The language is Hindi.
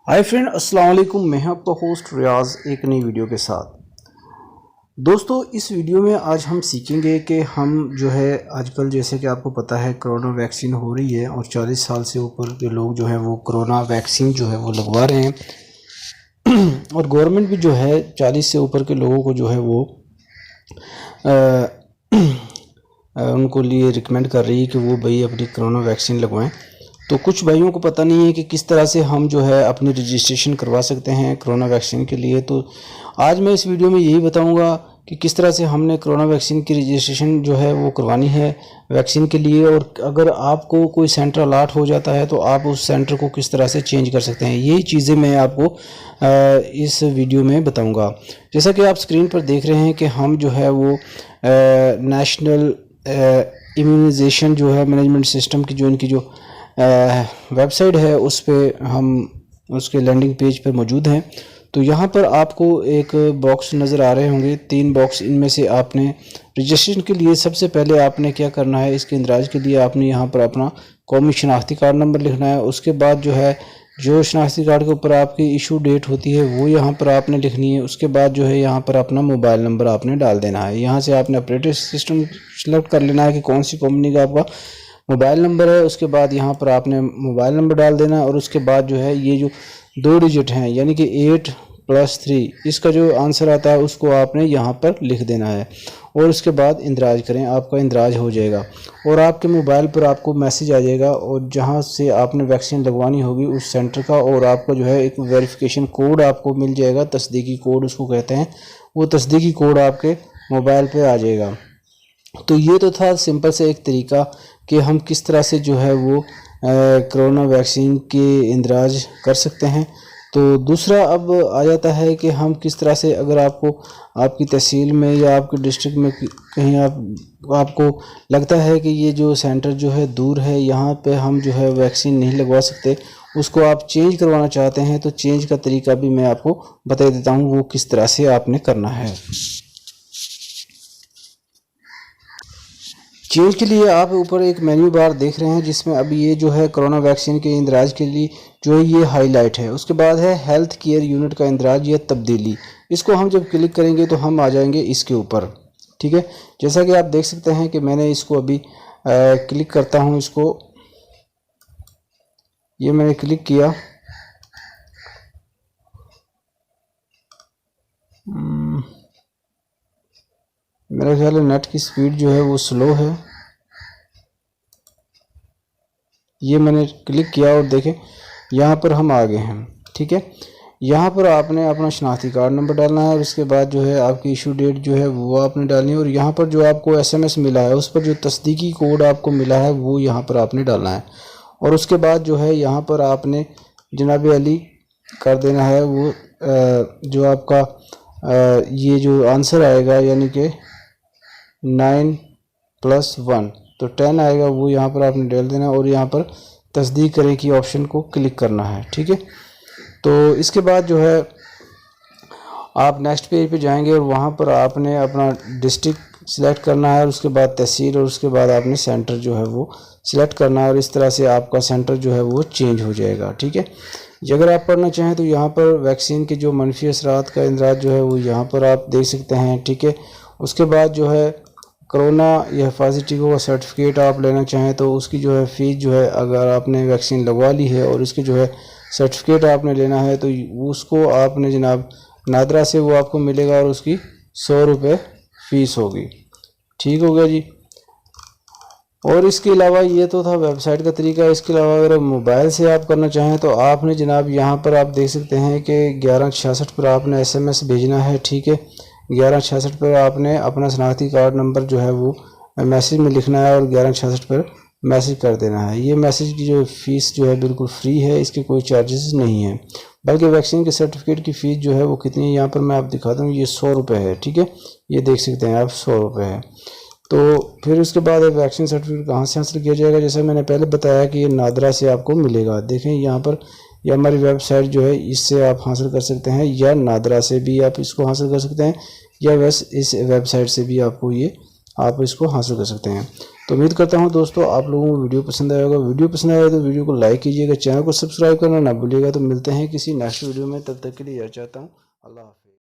हाय फ्रेंड, अस्सलाम वालेकुम। मैं आपका होस्ट रियाज एक नई वीडियो के साथ। दोस्तों, इस वीडियो में आज हम सीखेंगे कि हम जो है आजकल जैसे कि आपको पता है कोरोना वैक्सीन हो रही है और 40 साल से ऊपर के लोग जो है वो कोरोना वैक्सीन जो है वो लगवा रहे हैं और गवर्नमेंट भी जो है 40 से ऊपर के लोगों को जो है वो उनको लिए रिकमेंड कर रही है कि वो भाई अपनी कोरोना वैक्सीन लगवाएं। तो कुछ भाइयों को पता नहीं है कि किस तरह से हम जो है अपनी रजिस्ट्रेशन करवा सकते हैं कोरोना वैक्सीन के लिए। तो आज मैं इस वीडियो में यही बताऊंगा कि किस तरह से हमने कोरोना वैक्सीन की रजिस्ट्रेशन जो है वो करवानी है वैक्सीन के लिए, और अगर आपको कोई सेंटर अलॉट हो जाता है तो आप उस सेंटर को किस तरह से चेंज कर सकते हैं। यही चीज़ें मैं आपको इस वीडियो में बताऊँगा। जैसा कि आप स्क्रीन पर देख रहे हैं कि हम जो है वो नेशनल इम्यूनाइजेशन जो है मैनेजमेंट सिस्टम की जो इनकी जो वेबसाइट है उस पर हम उसके लैंडिंग पेज पर मौजूद हैं। तो यहाँ पर आपको एक बॉक्स नज़र आ रहे होंगे, 3 बॉक्स। इनमें से आपने रजिस्ट्रेशन के लिए सबसे पहले आपने क्या करना है, इसके इंदराज के लिए आपने यहाँ पर अपना कौमी शनाख्ती कार्ड नंबर लिखना है। उसके बाद जो है जो शनाख्ती कार्ड के ऊपर आपकी इशू डेट होती है वो यहाँ पर आपने लिखनी है। उसके बाद जो है यहाँ पर अपना मोबाइल नंबर आपने डाल देना है। यहाँ से आपने ऑपरेटिंग सिस्टम सेलेक्ट कर लेना है कि कौन सी कंपनी का आपका मोबाइल नंबर है। उसके बाद यहाँ पर आपने मोबाइल नंबर डाल देना है और उसके बाद जो है ये जो 2 डिजिट हैं यानी कि 8+3 इसका जो आंसर आता है उसको आपने यहाँ पर लिख देना है और उसके बाद इंदराज करें, आपका इंदराज हो जाएगा और आपके मोबाइल पर आपको मैसेज आ जाएगा और जहाँ से आपने वैक्सीन लगवानी होगी उस सेंटर का, और आपको जो है एक वेरिफिकेशन कोड आपको मिल जाएगा, तस्दीकी कोड उसको कहते हैं। वो तस्दीकी कोड आपके मोबाइल पर आ जाएगा। तो ये तो था सिंपल से एक तरीका कि हम किस तरह से जो है वो कोरोना वैक्सीन के इंदराज कर सकते हैं। तो दूसरा अब आ जाता है कि हम किस तरह से, अगर आपको आपकी तहसील में या आपके डिस्ट्रिक्ट में कहीं आपको लगता है कि ये जो सेंटर जो है दूर है, यहाँ पे हम जो है वैक्सीन नहीं लगवा सकते, उसको आप चेंज करवाना चाहते हैं, तो चेंज का तरीका भी मैं आपको बता देता हूँ वो किस तरह से आपने करना है। चेंज के लिए आप ऊपर एक मेन्यू बार देख रहे हैं जिसमें अभी ये जो है कोरोना वैक्सीन के इंदराज के लिए जो है ये हाईलाइट है। उसके बाद है हेल्थ केयर यूनिट का इंदराज या तब्दीली। इसको हम जब क्लिक करेंगे तो हम आ जाएंगे इसके ऊपर। ठीक है, जैसा कि आप देख सकते हैं कि मैंने इसको अभी क्लिक करता हूँ। इसको ये मैंने क्लिक किया। मेरा ख्याल है नेट की स्पीड जो है वो स्लो है। ये मैंने क्लिक किया और देखें यहाँ पर हम आ गए हैं। ठीक है, यहाँ पर आपने अपना शनाख्ती कार्ड नंबर डालना है और उसके बाद जो है आपकी इशू डेट जो है वो आपने डालनी है और यहाँ पर जो आपको SMS मिला है उस पर जो तस्दीकी कोड आपको मिला है वो यहाँ पर आपने डालना है और उसके बाद जो है यहाँ पर आपने जनाब अली कर देना है। वो जो आपका ये जो आंसर आएगा यानी कि 9+1 तो 10 आएगा, वो यहाँ पर आपने डाल देना और यहाँ पर तस्दीक करें कि ऑप्शन को क्लिक करना है। ठीक है, तो इसके बाद जो है आप नेक्स्ट पेज पे जाएंगे और वहाँ पर आपने अपना डिस्ट्रिक्ट सिलेक्ट करना है और उसके बाद तहसील और उसके बाद आपने सेंटर जो है वो सिलेक्ट करना है और इस तरह से आपका सेंटर जो है वो चेंज हो जाएगा। ठीक है, अगर आप पढ़ना चाहें तो यहाँ पर वैक्सीन के जो मनफी असरात का इंदराज जो है वो यहाँ पर आप देख सकते हैं। ठीक है, उसके बाद जो है कोरोना या हिफाजती टीकों का सर्टिफिकेट आप लेना चाहें तो उसकी जो है फ़ीस जो है, अगर आपने वैक्सीन लगवा ली है और उसकी जो है सर्टिफिकेट आपने लेना है तो उसको आपने जनाब नादरा से वो आपको मिलेगा और उसकी 100 रुपये फ़ीस होगी। ठीक हो गया जी। और इसके अलावा ये तो था वेबसाइट का तरीका। इसके अलावा अगर मोबाइल से आप करना चाहें तो आपने जनाब यहाँ पर आप देख सकते हैं कि 1166 पर आपने SMS भेजना है। ठीक है, 1166 पर आपने अपना शनाख्ती कार्ड नंबर जो है वो मैसेज में लिखना है और 1166 पर मैसेज कर देना है। ये मैसेज की जो फ़ीस जो है बिल्कुल फ्री है, इसके कोई चार्जेस नहीं है, बल्कि वैक्सीन के सर्टिफिकेट की फ़ीस जो है वो कितनी है यहाँ पर मैं आप दिखाता हूँ। ये 100 रुपये है। ठीक है, ये देख सकते हैं आप 100 रुपये है। तो फिर उसके बाद वैक्सीन सर्टिफिकेट कहाँ से हासिल किया जाएगा, जैसे मैंने पहले बताया कि ये नादरा से आपको मिलेगा। देखें यहाँ पर या हमारी वेबसाइट जो है इससे आप हासिल कर सकते हैं या नादरा से भी आप इसको हासिल कर सकते हैं या बस इस वेबसाइट से भी आपको ये आप इसको हासिल कर सकते हैं। तो उम्मीद करता हूँ दोस्तों आप लोगों को वीडियो पसंद आएगा। वीडियो पसंद आएगा तो वीडियो को लाइक कीजिएगा, चैनल को सब्सक्राइब करना ना भूलिएगा। तो मिलते हैं किसी नेक्स्ट वीडियो में, तब तक के लिए यह चाहता हूँ, अल्लाह हाफ़िज़।